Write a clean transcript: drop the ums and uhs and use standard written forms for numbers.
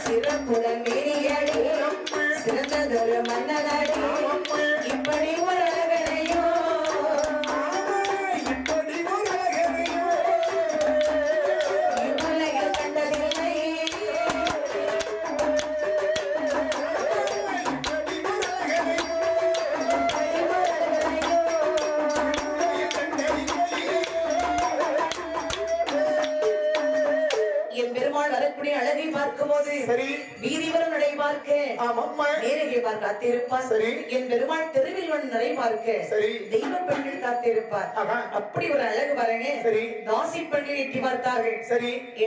சிறப்புடன் மேரியடி சிறந்ததொரு மன்னனடி இப்படி ஒரு அழகனையோ இவ்வுலகில் கண்டதில்லை என் பெருமாள் வரக்கூடிய அழகை பார்க்கும் போது சரி வீதிவரும் நடை பார்க்க நேரகை பார்க்க காத்திருப்பார். சரி என் பெருமாள் தெருவில் நடை பார்க்க சரி தெய்வ பெண்கள் காத்திருப்பார். அப்படி ஒரு அழகு பாருங்க. சரி தாசி பெண்கள் எட்டி பார்த்தார்கள். சரி